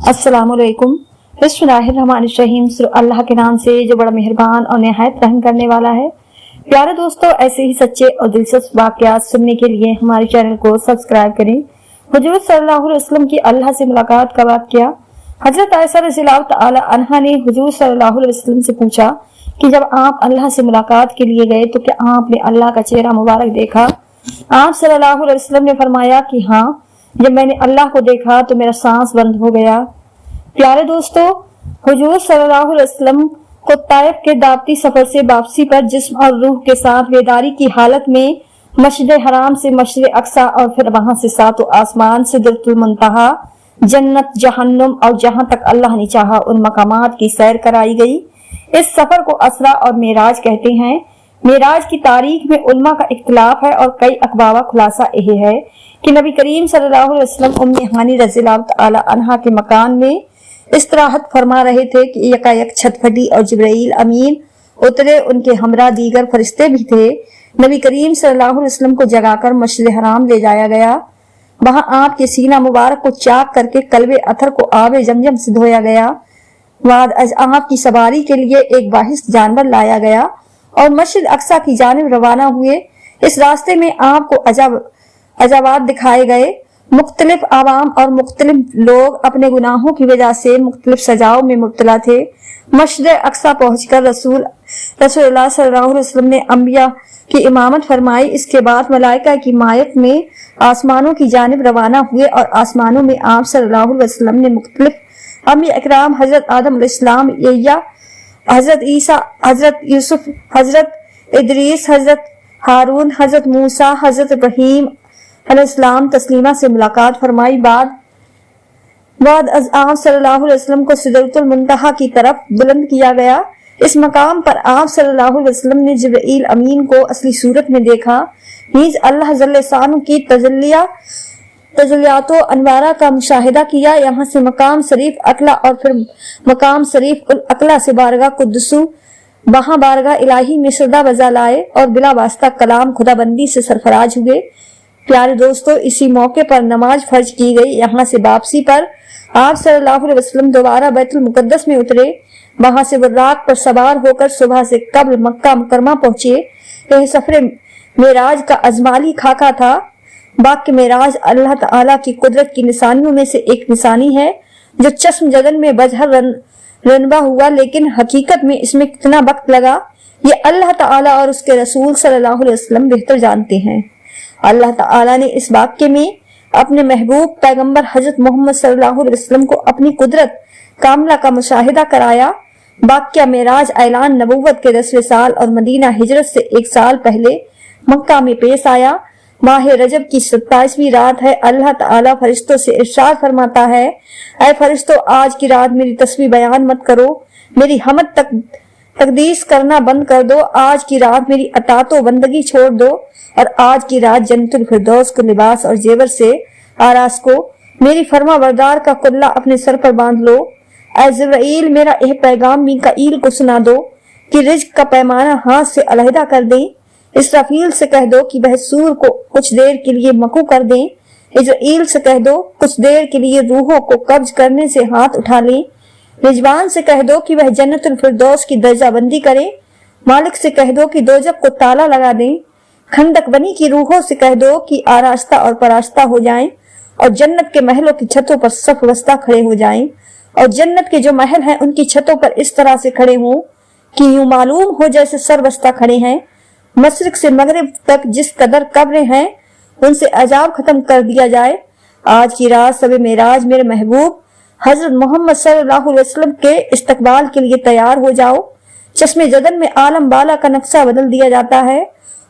अस्सलामुअलैकुम। बिस्मिल्लाहिर्रहमानिर्रहीम। अल्लाह के नाम से जो बड़ा मेहरबान और निहायत रहम करने वाला है। प्यारे दोस्तों, ऐसे ही सच्चे और दिलचस्प वाक़यात सुनने के लिए हमारे चैनल को सब्सक्राइब करें। हुजूर सल्लल्लाहु अलैहि वसल्लम की अल्लाह से मुलाकात का वाक़या। हजरत आयशा रज़ियल्लाहु तआला अन्हा ने हुजूर सल्लल्लाहु अलैहि वसल्लम से पूछा कि जब आप अल्लाह से मुलाकात के लिए गए तो क्या आपने अल्लाह का चेहरा मुबारक देखा? आप सल्लल्लाहु अलैहि वसल्लम ने फरमाया कि हाँ, जब मैंने अल्लाह को देखा तो मेरा सांस बंद हो गया। प्यारे दोस्तों, हुजूर सल्लल्लाहु अलैहि वसल्लम को ताइफ के दावती सफर से वापसी पर जिस्म और रूह के साथ बेदारी की हालत में मस्जिद हराम से मस्जिद अक्सा और फिर वहां से सातों आसमान सिदरतुल मुंतहा, जन्नत, जहन्नुम और जहां तक अल्लाह ने चाहा उन मकामात की सैर कराई गई। इस सफर को असरा और मेराज कहते हैं। मेराज की तारीख में उलमा का इख्तिलाफ है और कई अखबार खुलासा यह है कि नबी करीम सल्लल्लाहु अलैहि वसल्लम उम्मे हानी रज़ियल्लाहु तआला अन्हा के मकान में इस्तराहत फरमा रहे थे कि यकायक छत फटी और जिब्राइल अमीन उतरे। उनके हमरा दीगर फरिश्ते भी थे। नबी करीम सल्लल्लाहु अलैहि वसल्लम को जगाकर मस्जिद हराम ले जाया गया। वहां आपके सीना मुबारक को चाक करके कल्बे अथर को आबे जमजम से धोया गया। बाद आपकी सवारी के लिए एक बाहिस जानवर लाया गया और मस्जिद अक्सा की जानिब रवाना हुए। इस रास्ते में आपको अजाबात दिखाए गए। मुख्तलिफ आवाम और मुख्तलिफ लोग अपने गुनाहों की वजह से मुख्तलिफ सजाओं में मुब्तला थे। मस्जिद अक्सा पहुंचकर रसूलुल्लाह सल्लल्लाहु अलैहि वसल्लम ने अंबिया की इमामत फरमाई। इसके बाद मलाइका की मायत में आसमानों की जानिब रवाना हुए और आसमानों में आप सल्लल्लाहु अलैहि वसल्लम ने मुख्तलिफ अंबिया इकराम, हजरत आदम अलैहिस्सलाम, यहया, हजरत ईसा, हजरत यूसुफ, हजरत इदरीस, हजरत हारून, हजरत मूसा, हजरत इब्राहीम अलैहिस्सलाम तस्लीमा से मुलाकात फरमाई। बाद आप सल्लल्लाहु अलैहि वसल्लम को सिदरतुल मुंतहा की तरफ बुलंद किया गया। इस मकाम पर आप सल्लल्लाहु अलैहि वसल्लम ने जिब्राइल अमीन को असली सूरत में देखा। नीज अल्लाह जल्ले शान की तजल्लियातो अनवारा का मुशाहिदा किया। यहाँ से मकाम शरीफ अकला और फिर मकाम शरीफ उल अकला से बारगाह कुद्दुसू, वहां बारगाह इलाही में सदा बजा लाए और बिला वास्ता कलाम खुदाबंदी से सरफराज हुए। प्यारे दोस्तों, इसी मौके पर नमाज फर्ज की गई। यहाँ से वापसी पर आप सल्लल्लाहु अलैहि वसल्लम दोबारा बैतुल मुकद्दस में उतरे। वहां से बुर्राक पर सवार होकर सुबह से कब्ल मक्का मुकरमा पहुंचे। यह सफर मेराज का अजमाली खाका था। बाकी मेराज अल्लाह ताला की कुदरत की निशानियों में से एक निशानी है जो चश्म जदन में बजहर रनबा हुआ, लेकिन हकीकत में इसमें कितना वक्त लगा ये अल्लाह ताला और उसके रसूल सल्लल्लाहु अलैहि वसल्लम बेहतर जानते हैं। अल्लाह ताला ने इस वाक्य में अपने महबूब पैगंबर हजरत मोहम्मद सल्लल्लाहु अलैहि वसल्लम को अपनी कुदरत कामला का मुशाहिदा कराया। वाक्या मेराज ऐलान नबूवत के 10वें साल और मदीना हिजरत से 1 साल पहले मक्का में पेश आया। माह रजब की 27वीं रात है। अल्लाह ताला फरिश्तों से इरशाद फरमाता है, ऐ फरिश्तों, आज की रात मेरी तस्बीह बयान मत करो, मेरी हमद तकदीस करना बंद कर दो। आज की रात मेरी अतातो बंदगी छोड़ दो और आज की रात जन्नतुल फिरदौस को लिबास और जेवर से आरास को मेरी फरमा बरदार का कुल्ला अपने सर पर बांध लो। ऐ जिब्राइल, मेरा यह पैगाम मीकाईल को सुना दो कि रिज्क का पैमाना हाथ से अलहदा कर दें। इसराफील से कह दो कि वह सूर को कुछ देर के लिए मकू कर दें। इजराइल से कह दो कुछ देर के लिए रूहों को कब्ज करने से हाथ उठा लें। रिजवान से कह दो कि वह जन्नतुल फिरदौस की दर्जाबंदी करे। मालिक से कह दो कि दोजख को ताला लगा दें। खंदक बनी की रूहों से कह दो कि आरास्ता और परास्ता हो जाएं और जन्नत के महलों की छतों पर सफ वस्ता खड़े हो जाएं और जन्नत के जो महल हैं उनकी छतों पर इस तरह से खड़े हों कि यूं मालूम हो जैसे सरवस्ता खड़े हैं। मशरिक से मगरिब तक जिस कदर कब्रें हैं उनसे अजाब खत्म कर दिया जाए। आज की रात सबे मेराज मेरे महबूब हजरत मोहम्मद सल्लल्लाहु अलैहि वसल्लम के इस्तकबाल के लिए तैयार हो जाओ। चश्मे जदन में आलम बाला का नक्शा बदल दिया जाता है।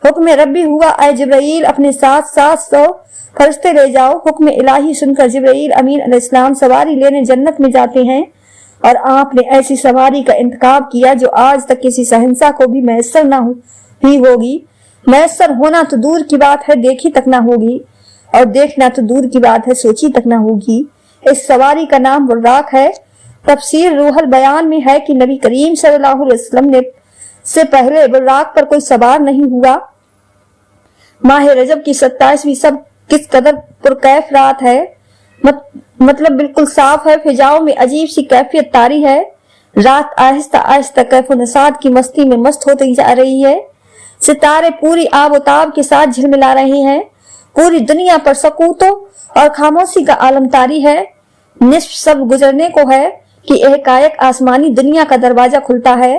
हुक्म रब्बी हुआ, ऐ जिब्राइल, अपने साथ 700 फरिश्ते ले जाओ। हुक्म इलाही सुनकर जिब्राइल अमीन अलैहिस्सलाम सवारी लेने जन्नत में जाते हैं और आपने ऐसी सवारी का इंतखाब किया जो आज तक किसी शहंशाह को भी मैसर ना ही होगी। मैसर होना तो दूर की बात है, देखी तक ना होगी, और देखना तो दूर की बात है, सोची तक ना होगी। इस सवारी का नाम बुर्राक है। तफसीर रूहुल बयान में है कि नबी करीम सल्लल्लाहु अलैहि वसल्लम ने से पहले बुर्राक पर कोई सवार नहीं हुआ। माह रजब की 27वीं सब किस कदर पुरकैफ रात है। मतलब बिल्कुल साफ है। फिजाओं में अजीब सी कैफियत तारी है। रात आहिस्ता आहिस्ता कैफो नसाद की मस्ती में मस्त होती जा रही है। सितारे पूरी आबोताब के साथ झिलमिला रहे हैं। पूरी दुनिया पर सकूतों और खामोशी का आलम तारी है। निस्फ सब गुजरने को है कि एकाएक आसमानी दुनिया का दरवाजा खुलता है।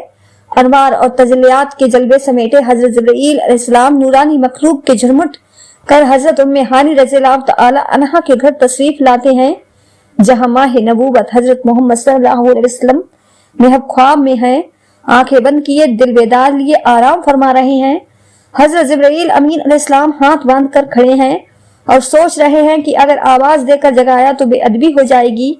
अनवार और तजलियात के जलवे समेटे हजरत जिब्रील अलैहिस्सलाम नूरानी मखलूक के झुरमुट कर हजरत उम्मे हानी रज़ियल्लाहु तआला अन्हा के घर तशरीफ लाते हैं, जहां माह नबूवत हजरत मोहम्मद सल्लल्लाहु अलैहि वसल्लम महब ख्वाब में हैं। आंखें बंद किए दिल बेदार लिए आराम फरमा रहे हैं। हजरत जिब्रील अमीन अलैहिस्सलाम हाथ बांध कर खड़े हैं और सोच रहे हैं कि अगर आवाज देकर जगाया तो बेअदबी हो जाएगी।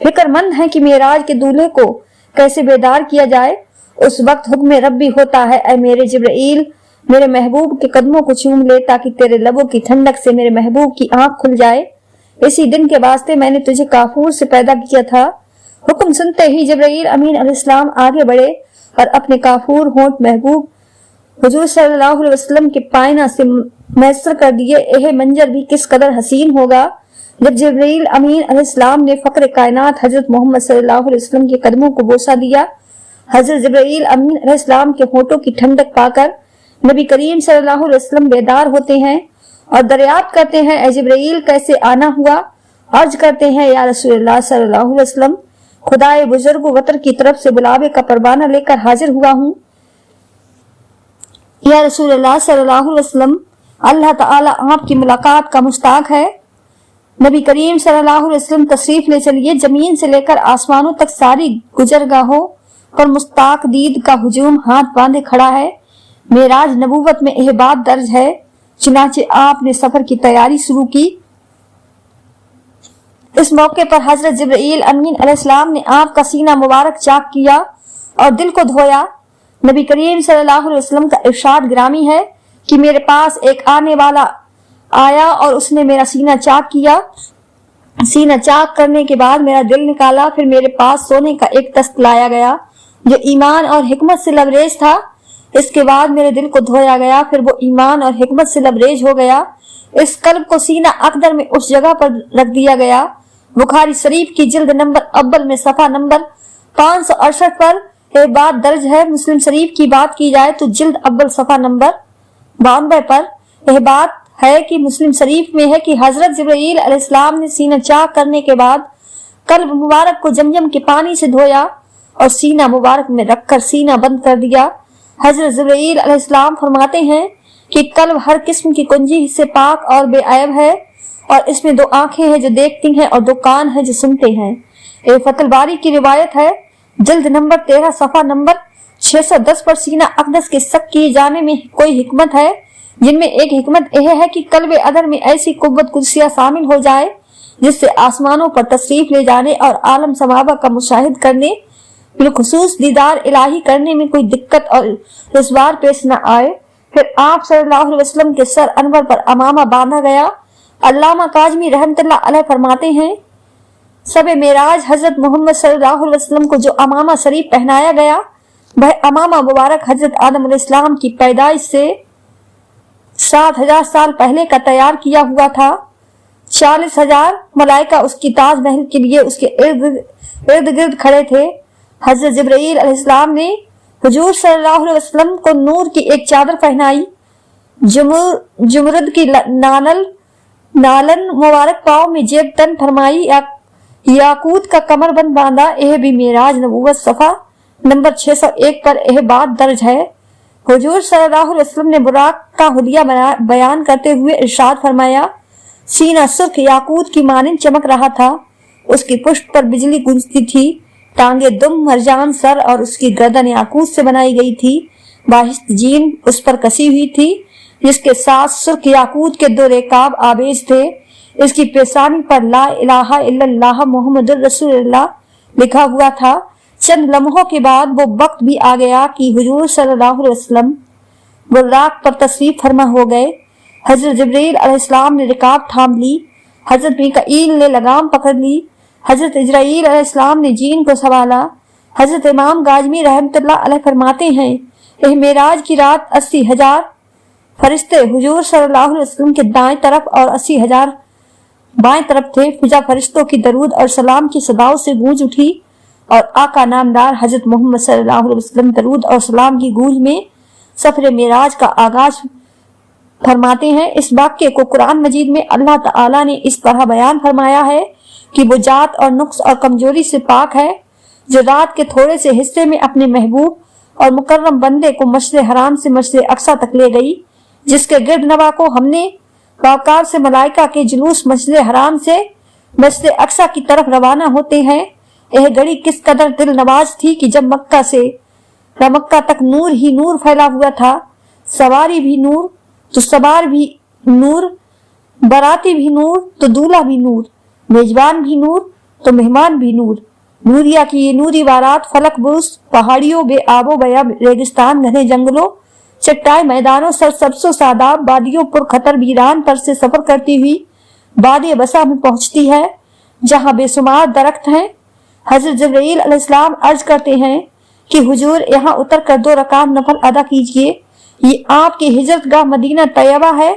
फिक्रमंद है कि मेराज के दूल्हे को कैसे बेदार किया जाए। उस वक्त हुक्म रब्बी होता है, ऐ मेरे जिब्रील, मेरे महबूब के कदमों को चूम ले ताकि तेरे लबों की ठंडक से मेरे महबूब की आंख खुल जाए। इसी दिन के वास्ते मैंने तुझे काफूर से पैदा किया था। हुक्म सुनते ही जिब्रील अमीन अलैहिस्सलाम आगे बढ़े और अपने काफूर होंठ महबूब हुजूर सल्लल्लाहु अलैहि वसल्लम के पायना से मैसर कर दिए। यह मंजर भी किस कदर हसीन होगा जब जिब्रील अमीन अलैहिस्सलाम ने फक्र कायनात हजरत मोहम्मद सल्लल्लाहु अलैहि वसल्लम के कदमों को बोसा दिया। हजरत जिब्रील अमीन अलैहिस्सलाम के होठों की ठंडक पाकर नबी करीम सल्लल्लाहु अलैहि वसल्लम बेदार होते हैं और दरियाफ्त करते हैं, ऐ जिब्रील कैसे आना हुआ। अर्ज करते हैं, या रसूलुल्लाह सल्लल्लाहु अलैहि वसल्लम, खुदाए बुजुर्ग वतर की तरफ से बुलावे का परवाना लेकर हाजिर हुआ हूँ। या रसूलुल्लाह सल्लल्लाहु अलैहि वसल्लम, अल्लाह ताला आपकी मुलाकात का मुश्ताक है। नबी करीम सल्लल्लाहु अलैहि वसल्लम तशरीफ ले चलिए। जमीन से लेकर आसमानों तक सारी गुजरगाहों पर मुश्ताक दीद का हुजूम हाथ बांधे खड़ा है। मेराज नबूवत में यह बात दर्ज है। चुनाचे आपने सफर की तैयारी शुरू की। इस मौके पर हजरत जिब्रील अमीन अलैहिस्सलाम ने आपका सीना मुबारक चाक किया और दिल को धोया। नबी करीम सल्लल्लाहु अलैहि वसल्लम का इरशाद ग्रामी है कि मेरे पास एक आने वाला आया और उसने मेरा सीना चाक किया। सीना चाक करने के बाद मेरा दिल निकाला। फिर मेरे पास सोने का एक तख्त लाया गया जो ईमान और हिकमत से लबरेज था। इसके बाद मेरे दिल को धोया गया, फिर वो ईमान और हिकमत से लबरेज हो गया। इस कल्ब को सीना अकदर में उस जगह पर रख दिया गया। बुखारी शरीफ की जिल्द नंबर अव्वल में सफा नंबर 568 पर एक बात दर्ज है। मुस्लिम शरीफ की बात की जाए तो जिल्द अव्वल सफा नंबर 92 पर यह बात है कि मुस्लिम शरीफ में है कि हजरत जिब्रील अलैहिस्सलाम ने सीना चाक करने के बाद कल्ब मुबारक को जमजम के पानी से धोया और सीना मुबारक में रखकर सीना बंद कर दिया। हजरत जिब्रील अलैहिस्सलाम फरमाते हैं कि कल्ब हर किस्म की कुंजी से पाक और बेअयब है और इसमें 2 आंखें हैं जो देखती हैं और 2 कान हैं जो सुनते हैं। ये फतल बारी की रिवायत है, जिल्द नंबर 13 सफा नंबर 610 पर। सीना अक़दस के शक किए जाने में कोई हिकमत है, जिनमें एक हिकमत यह है कि कल्ब अदर में ऐसी कुव्वत कुदसिया शामिल हो जाए जिससे आसमानों पर तशरीफ ले जाने और आलम समावा का मुशाहिद करने, बिलखुसूस दीदार इलाही करने में कोई दिक्कत और दुश्वार पेश न आए। फिर आप सल्लल्लाहु अलैहि वसल्लम के सर अनवर पर अमामा बांधा गया। अल्लामा काज़मी रहमतुल्लाह अलैह फरमाते हैं, सबे मेराज हजरत मोहम्मद सल्लल्लाहु अलैहि वसल्लम को जो अमामा शरीफ पहनाया गया वह अमामा मुबारक हजरत आदम अलैहिस्सलाम की पैदाइश से 7000 साल पहले का तैयार किया हुआ था। 40,000 मलाइका उसकी ताज महल के लिए उसके इर्द गिर्द खड़े थे। हजरत जिब्रील अलैहिस्सलाम ने हुजूर सल्लल्लाहु अलैहि वसल्लम को नूर की एक चादर पहनाई। जुमरुद की नालन मुबारक पाँव में जेब तन फरमाई। याकूत का कमरबंद बांधा। यह भी मेराज नबूवत सफा नंबर 601 पर यह बात दर्ज है। हुजूर सल्लल्लाहु अलैहि वसल्लम ने बुराक का हुलिया बयान करते हुए इरशाद फरमाया, सीना सुर्ख याकूत की मानिंद चमक रहा था। उसकी पुष्ट पर बिजली गूंजती थी। टांगे दुम मरजान सर और उसकी गर्दन याकूत से बनाई गई थी। बाहिस्त जीन उस पर कसी हुई थी जिसके साथ सुर्ख याकूत के 2 रेकाब आबेज थे। इसकी पेशानी पर ला इलाहा इल्लल्लाह मुहम्मदुर रसूलुल्लाह लिखा हुआ था। चंद लम्हों के बाद वो वक्त भी आ गया कि हुजूर सल्लल्लाहु अलैहि वसल्लम बुर्राक पर तशरीफ फरमा हो गए। हजरत जिब्रील अलैहिस्सलाम ने रिकाब थाम ली। हजरत मीकाईल ने लगाम पकड़ ली। हजरत इजराइल अलैहिस्सलाम ने जीन को संभाला। हजरत इमाम गाजमी रहमतुल्लाह अलैह फरमाते हैं, यह मेराज की रात 80,000 फरिश्ते हुजूर सल्लल्लाहु अलैहि वसल्लम के दाएं तरफ और 80,000 बाएं तरफ थे। फिजा फरिश्तों की दरूद और सलाम की सदाओं से गूंज उठी और आका नामदार हजरत मोहम्मद सल्लल्लाहु अलैहि वसल्लम दरूद और सलाम की गूंज में सफर मेराज का आगाज फरमाते हैं। इस वाक्य को कुरान मजीद में अल्लाह ताला ने इस तरह बयान फरमाया है कि वो जात और नुक्स और कमजोरी से पाक है, जो रात के थोड़े से हिस्से में अपने महबूब और मुकर्रम बंदे को मस्जिद हराम से मस्जिद अक्सा तक ले गई, जिसके गिर्द नवा को हमने बावकार से मलाइका के जुलूस मस्जिद हराम से मस्जिद अक्सा की तरफ रवाना होते हैं। यह घड़ी किस कदर दिल नवाज थी कि जब मक्का से मक्का तक नूर ही नूर फैला हुआ था। सवारी भी नूर तो सवार भी नूर, बाराती भी नूर तो दूल्हा भी नूर, मेजबान भी नूर तो मेहमान भी नूर। नूरिया की ये नूरी बारात फलक बुरुस, पहाड़ियों, बेआबो बया रेगिस्तान, घने जंगलों, चट्टाई मैदानों, सरसब्सो सादाब वादियों, पुरखतर वीरान पर से सफर करती हुई वादी बसा में पहुंचती है, जहां बेशुमार दरख्त हैं। हजरत जिब्राइल अलैहिस्सलाम अर्ज करते हैं कि हुजूर यहाँ उतर कर 2 रकात नफल अदा कीजिए। ये आपकी हिजरत गाह मदीना तैयबा है।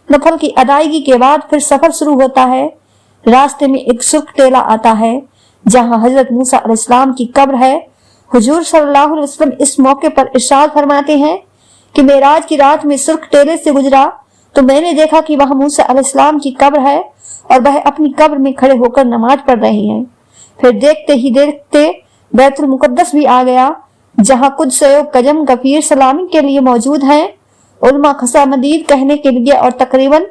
नफल की अदायगी के बाद फिर सफर शुरू होता है। रास्ते में एक सुर्ख टेला आता है जहाँ हजरत मूसा अलैहिस्सलाम की कब्र है। हुजूर सल्लल्लाहु अलैहि वसल्लम इस मौके पर इरशाद फरमाते हैं कि मेराज की रात में सुर्ख टेले से गुजरा तो मैंने देखा कि वहाँ मूसा अलैहिस्सलाम की कब्र है और वह अपनी कब्र में खड़े होकर नमाज पढ़ रहे हैं। फिर देखते ही देखते बैतुल मुकद्दस भी आ गया, जहाँ कुछ कजम गफीर सलामी के लिए मौजूद हैं, उलमा खसामदीद कहने के लिए, और तकरीबन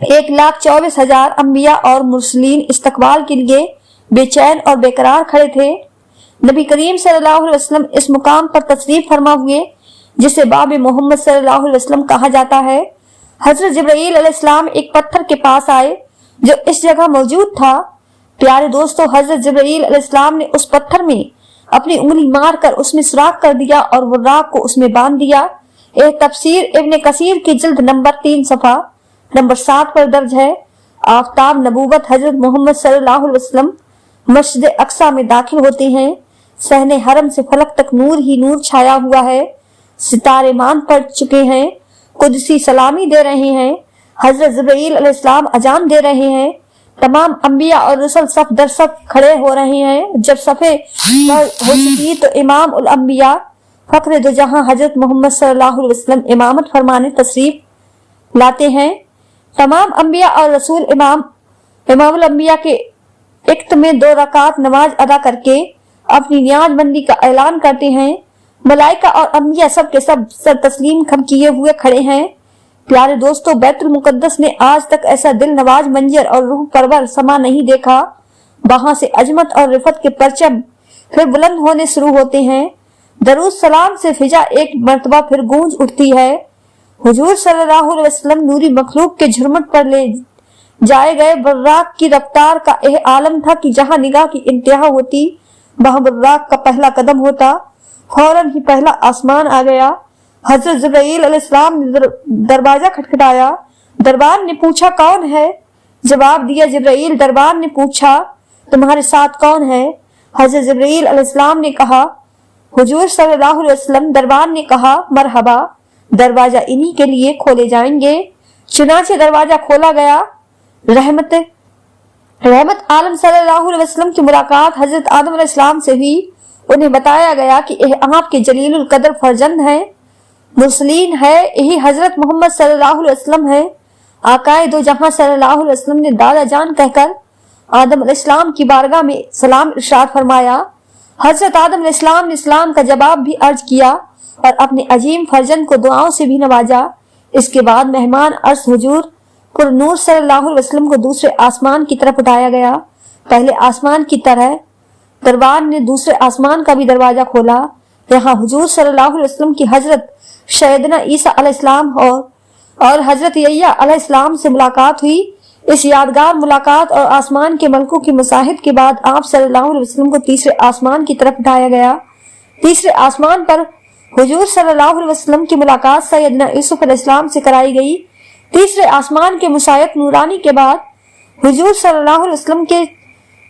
1,24,000 अंबिया और मुरसलीन इस्तकबाल के लिए बेचैन और बेकरार खड़े थे। नबी करीम सल्लल्लाहु अलैहि वसल्लम इस मुकाम पर तशरीफ फरमा हुए, जिसे बाब मोहम्मद सल्लल्लाहु अलैहि वसल्लम कहा जाता है। हजरत जिब्राइल अलैहिस्सलाम एक पत्थर के पास आए जो इस जगह मौजूद था। प्यारे दोस्तों, हजरत जिब्राइल अलैहिस्सलाम ने उस पत्थर में अपनी उंगली मारकर उसमें सुराख कर दिया और वो राख को उसमें बांध दिया। यह तफसीर इब्ने कसीर की जिल्द नंबर 3 सफा नंबर 7 पर दर्ज है। आफ्ताब नबूवत हजरत मोहम्मद सल्लल्लाहु अलैहि वसल्लम मस्जिद अक्सा में दाखिल होते हैं। सहने हरम से फलक तक नूर ही नूर छाया हुआ है। सितारे मान पड़ चुके हैं, कुदसी सलामी दे रहे हैं, हजरत जिब्राइल अलैहिस्सलाम अजान दे रहे हैं। तमाम अंबिया और रसूल सफ दर सफ खड़े हो रहे हैं। जब सफे हो चुकी तो इमाम उल अंबिया फख्र दो जहां हजरत मोहम्मद सल्लल्लाहु अलैहि वसल्लम इमामत फरमाने तशरीफ लाते हैं। तमाम अंबिया और रसूल इमामुल अंबिया के इक्त में 2 रकात नमाज अदा करके अपनी नियाजबंदी का ऐलान करते हैं। मलाइका और अंबिया सब के सब सर तस्लीम खम किए हुए खड़े हैं। प्यारे दोस्तों, बैतुल मुकद्दस ने आज तक ऐसा दिल नवाज मंजर और रूह परवर समा नहीं देखा। वहां से अजमत और रिफत के परचम फिर बुलंद होने शुरू होते हैं। दरूद सलाम से फिजा एक मर्तबा फिर गूंज उठती है। हुजूर सल्लल्लाहु अलैहि वसल्लम नूरी मखलूक के झुरमुट पर ले जाए गए। बुर्राक की रफ्तार का यह आलम था कि जहां निगाह की इंतहा होती वहां बुर्राक का पहला कदम होता। फौरन ही पहला आसमान आ गया। हजरत जिब्राइल अलैहिस्सलाम ने दरवाजा खटखटाया। दरबार ने पूछा कौन है? जवाब दिया जिब्राइल। दरबार ने पूछा तुम्हारे साथ कौन है? हजरत जिब्राइल अलैहिस्सलाम ने कहा हुजूर सल्लल्लाहु अलैहि वसल्लम। दरबार ने कहा मरहबा, दरवाजा इन्हीं के लिए खोले जाएंगे। चुनाचे दरवाजा खोला गया। रहमत आलम सल्लल्लाहु अलैहि वसल्लम की मुलाकात हजरत आदम अलैहिस्सलाम से हुई। उन्हें बताया गया कि यह आपके जलीलुल कदर फर्जंद है, मुरसलीन है, यही हजरत मोहम्मद सल्लल्लाहु अलैहि वसल्लम है। आकाए दो जहां सल्लल्लाहु अलैहि वसल्लम ने दादा जान कहकर आदम अलैहिस्सलाम की बारगाह में सलाम इरशाद फरमाया। हजरत आदम अलैहिस्सलाम ने इस्लाम का जवाब भी अर्ज किया और अपने अजीम फर्जंद को दुआओं से भी नवाजा। इसके बाद मेहमान अर्श हुजूर पुर नूर सल्लल्लाहु अलैहि वसल्लम को दूसरे आसमान की तरफ उठाया गया। पहले आसमान की तरह दरबार ने दूसरे आसमान का भी दरवाजा खोला। यहाँ हुजूर सल्लल्लाहु अलैहि वसल्लम की हजरत सैयदना ईसा अलैहिस्सलाम और हजरत यह्या अलैहिस्सलाम से मुलाकात हुई। इस यादगार मुलाकात और आसमान के मलकों की मुसाहिद के बाद आप सल्लल्लाहु अलैहि वसल्लम को तीसरे आसमान की तरफ उठाया गया। तीसरे आसमान पर हुजूर सल्लल्लाहु अलैहि वसल्लम की मुलाकात सैयदना यूसुफ अलैहिस्सलाम से कराई गई। तीसरे आसमान के मुसायत नूरानी के बाद हुजूर सल्लल्लाहु अलैहि वसल्लम के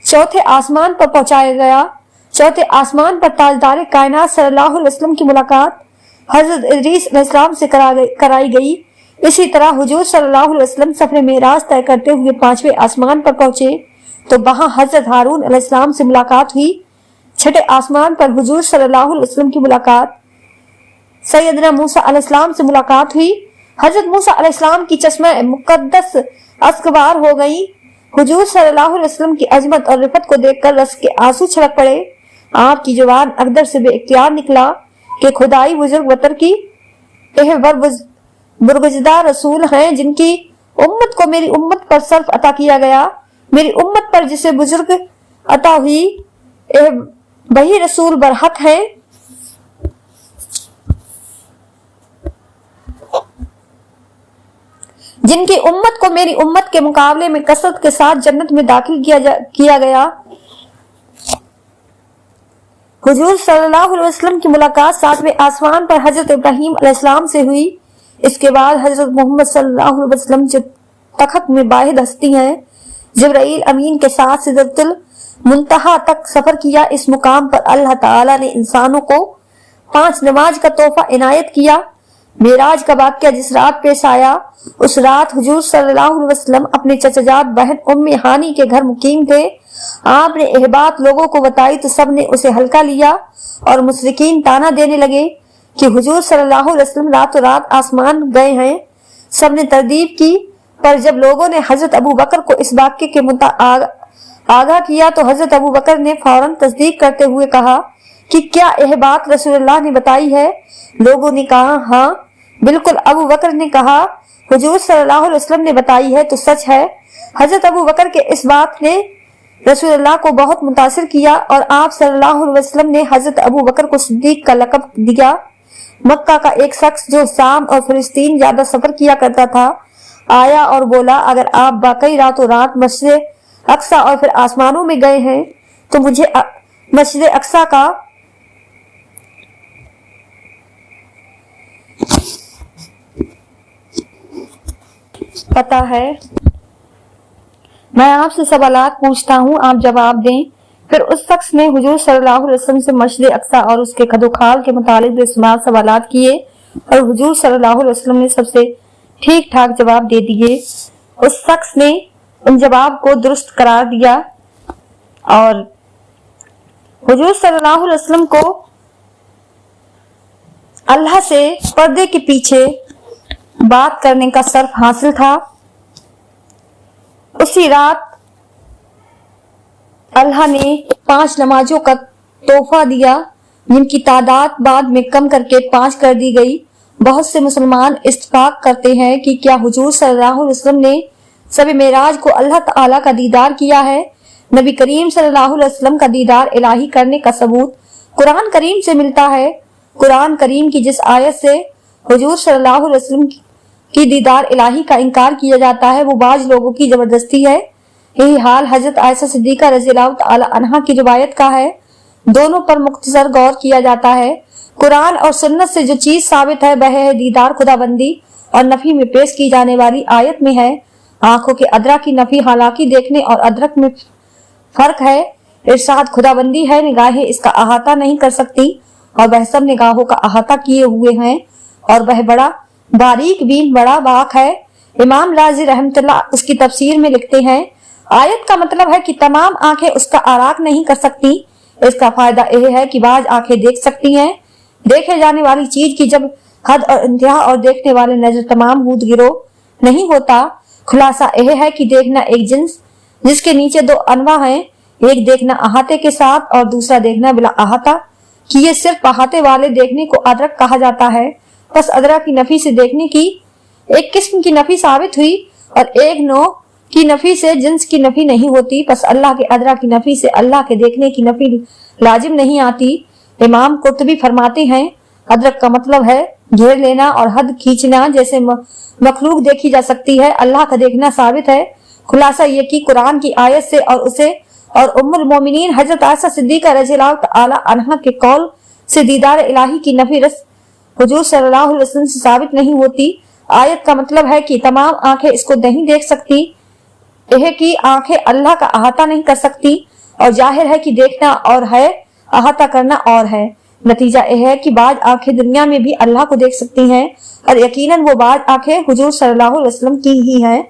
चौथे आसमान पर पहुंचाया गया। चौथे आसमान पर ताजदार कायनात सल्लल्लाहु अलैहि वसल्लम की मुलाकात हजरत इदरीस अलैहिस्सलाम से कराई गई। इसी तरह हुजूर सल्लल्लाहु अलैहि वसल्लम सफर मेराज तय करते हुए 5वें आसमान पर पहुंचे तो वहां हजरत हारून अलैहिस्सलाम से मुलाकात हुई। छठे आसमान पर हुजूर सल्लल्लाहु अलैहि वसल्लम की मुलाकात सैयदना मूसा अलैहिस्सलाम से मुलाकात हुई। हजरत मूसा अलैहिस्सलाम की चश्मा मुकद्दस अस्कबार हो गई। हुजूर सल्लल्लाहु अलैहि वसल्लम की अजमत और रिफत को देखकर रस के आंसू छलक पड़े। आपकी जुबान अकदर से बेइख्तियार निकला कि खुदाई बुजुर्ग बतर की एह बुरगुज़दा रसूल हैं जिनकी उम्मत को मेरी उम्मत पर सर्फ अता किया गया, मेरी उम्मत पर जिसे बुजुर्ग अता हुई वही रसूल बरहक है। जिनकी उम्मत को मेरी उम्मत के मुकाबले में कसरत के साथ जन्नत में दाखिल किया गया। हुजूर सल्लल्लाहु अलैहि वसल्लम की मुलाकात 7वें आसमान पर हजरत इब्राहीम अलैहिस्सलाम से हुई। इसके बाद हजरत मोहम्मद सल्लल्लाहु अलैहि वसल्लम जो तखत में वाहिद हस्ती हैं, जिब्राईल अमीन के साथ सिदरतुल मुंतहा तक सफर किया। इस मुकाम पर अल्लाह ताला ने इंसानों को 5 नमाज का तोहफा इनायत किया। मेराज का वाक़या जिस रात पेश आया, उस रात हुजूर सल्लल्लाहु अलैहि वसल्लम अपने चचाजाद बहन उम्मे हानी के घर मुकीम थे। आपने यह बात लोगों को बताई तो सब ने उसे हल्का लिया और मुशरिकीन ताना देने लगे कि हुजूर सल्लल्लाहु अलैहि वसल्लम रातों रात आसमान गए हैं। सब ने तरदीब की, पर जब लोगों ने हजरत अबू बकर को इस वाक़ये के आगाह किया तो हजरत अबू बकर ने फौरन तस्दीक करते हुए कहा कि क्या यह बात रसूलुल्लाह ने बताई है? लोगों ने कहा हाँ बिल्कुल। अबू बकर ने कहा हुजूर सल्लल्लाहु अलैहि वसल्लम ने बताई है तो सच है। हजरत अबू बकर के इस बात ने रसूलुल्लाह को बहुत मुतासिर किया और आप सल्लल्लाहु अलैहि वसल्लम ने हजरत अबू बकर को सिद्दीक का लक़ब दिया। मक्का का एक शख्स जो शाम और फिलिस्तीन ज्यादा सफर किया करता था आया और बोला, अगर आप वाकई रातों रात मस्जिद अक्सा और फिर आसमानों में गए हैं तो मुझे मस्जिद अक्सा का पता है। मैं आपसे सवालात पूछता हूँ, आप जवाब दें। फिर उस शख्स ने हुजूर सल्लल्लाहु अलैहि वसल्लम से मस्जिद अक्सा और उसके खदोखाल के मुतालिक बेशुमार सवालात किए और हुजूर सल्लल्लाहु अलैहि वसल्लम ने सबसे ठीक ठाक जवाब दे दिए। उस शख्स ने उन जवाब को दुरुस्त करार दिया और हुजूर सल्लल्लाहु अलैहि वसल्लम को अल्लाह से पर्दे के पीछे बात करने का शर्फ हासिल था। उसी रात अल्लाह ने 5 नमाजों का तोहफा दिया जिनकी तादाद बाद में कम करके 5 कर दी गई। बहुत से मुसलमान इत्तेफाक करते हैं कि क्या हुजूर सल्लल्लाहु अलैहि वसल्लम ने शब मेराज को अल्लाह ताला का दीदार किया है। नबी करीम सल्लल्लाहु अलैहि वसल्लम का दीदार इलाही करने का सबूत कुरान करीम से मिलता है। कुरान करीम की जिस आयत से हुजूर सल्लल्लाहु अलैहि वसल्लम की दीदार इलाही का इनकार किया जाता है वो बाज लोगों की जबरदस्ती है। यही हाल हजरत आयशा सिद्दीका रज़ियल्लाहु ताला अन्हा की रिवायत का है। दोनों पर मुख्तसर गौर किया जाता है। कुरान और सुन्नत से जो चीज साबित है वह है दीदार खुदाबंदी और नफी में पेश की जाने वाली आयत में है आंखों के अदरा की नफी, हालांकि देखने और अदरक में फर्क है। इरशाद खुदाबंदी है, निगाहें इसका अहाता नहीं कर सकती और वह सब निगाहों का अहाता किए हुए हैं और वह बड़ा बारीक बीन बड़ा वाक है। इमाम राजी रहमतुल्लाह उसकी तफसीर में लिखते हैं, आयत का मतलब है कि तमाम आंखें उसका आराक नहीं कर सकती। इसका फायदा यह है कि बाज आंखें देख सकती हैं। देखे जाने वाली चीज की जब हद और इंतहा और देखने वाले नजर तमाम हूद गिरो नहीं होता। खुलासा यह है कि देखना एक जिन्स जिसके नीचे 2 अनवा हैं, एक देखना अहाते के साथ और दूसरा देखना बिला अहाता, कि ये सिर्फ अहाते वाले देखने को अदरक कहा जाता है। बस अदरा की नफी से देखने की एक किस्म की नफी साबित हुई और एक नौ की नफी से जिन्स की नफी नहीं होती। बस अल्लाह के अदरा की नफी से अल्लाह के देखने की नफी लाजिम नहीं आती। इमाम कुर्तुबी फरमाते हैं, अदरक का मतलब है घेर लेना और हद खींचना, जैसे मखलूक देखी जा सकती है अल्लाह का देखना साबित है। खुलासा ये कि कुरान की आयत से और उसे और उम्मुल मोमिनीन हजरत आयशा सिद्दीका रज़ियल्लाहु ताला अन्हा के कौल से दीदार इलाही की नफी रस हुजूर सल्लल्लाहु अलैहि वसल्लम से साबित नहीं होती। आयत का मतलब है कि तमाम आंखें इसको नहीं देख सकती, यह कि आंखें अल्लाह का अहाता नहीं कर सकती और जाहिर है कि देखना और है अहाता करना और है। नतीजा यह है कि बाज आंखें दुनिया में भी अल्लाह को देख सकती हैं और यकीनन वो बाज आंखें हुजूर सल्लल्लाहु अलैहि वसल्लम की ही हैं।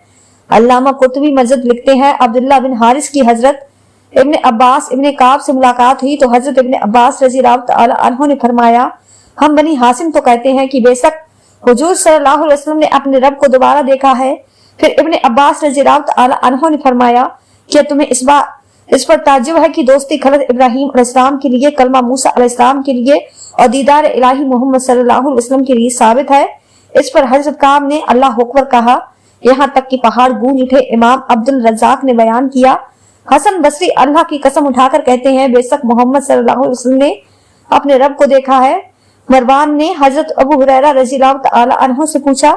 अल्लामा कुर्तुबी मस्जिद लिखते हैं, अब्दुल्ला बिन हारिस की हजरत इब्ने अब्बास इब्ने काब से मुलाकात हुई तो हजरत इब्ने अब्बास रज़ियल्लाहु तआला अन्हु ने फरमाया, हम बनी हासिम तो कहते हैं कि बेशक हुजूर सल्लल्लाहु अलैहि वसल्लम ने अपने रब को दोबारा देखा है। फिर इब्ने अब्बास रज़ियल्लाहु तआला अन्हु ने फरमाया, क्या तुम्हें इस पर ताज्जुब है कि दोस्ती खलत इब्राहीम अलैहिस्सलाम के लिए, कलमा मूसा अलैहिस्सलाम के लिए और दीदार इलाही मोहम्मद सल्लल्लाहु अलैहि वसल्लम के लिए साबित है। इस पर हजरत काब ने अल्लाह अकबर कहा, यहाँ तक कि पहाड़ गूंज उठे। इमाम अब्दुल रज़्ज़ाक ने बयान किया, हसन बसरी अल्लाह की कसम उठाकर कहते हैं, बेशक मोहम्मद सल्लल्लाहु अलैहि वसल्लम ने अपने रब को देखा है। मरवान ने हजरत अबू हुरैरा रज़ियल्लाहु तआला अन्हु से पूछा,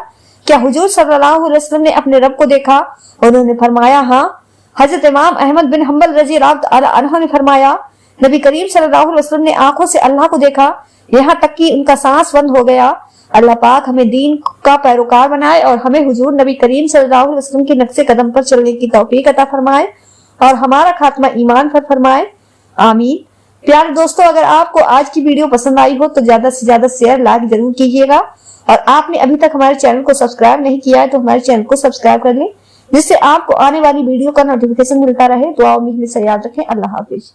क्या हुजूर सल्लल्लाहु अलैहि वसल्लम ने अपने रब को देखा? उन्होंने फरमाया, हाँ। हजरत इमाम अहमद बिन हम्बल रज़ियल्लाहु तआला अन्हु ने फरमाया, नबी करीम सल्लल्लाहु अलैहि वसल्लम ने आंखों से अल्लाह को देखा, यहाँ तक कि उनका सांस बंद हो गया। अल्लाह पाक हमें दीन का पैरोकार बनाए और हमें हुजूर नबी करीम सल्लल्लाहु अलैहि वसल्लम के नक्शे कदम पर चलने की तौफीक अता फरमाए और हमारा खात्मा ईमान पर फरमाए, आमीन। प्यारे दोस्तों, अगर आपको आज की वीडियो पसंद आई हो तो ज्यादा से ज्यादा शेयर लाइक जरूर कीजिएगा और आपने अभी तक हमारे चैनल को सब्सक्राइब नहीं किया है तो हमारे चैनल को सब्सक्राइब कर लें, जिससे आपको आने वाली वीडियो का नोटिफिकेशन मिलता रहे। दुआ में हमेशा याद रखें। अल्लाह हाफिज।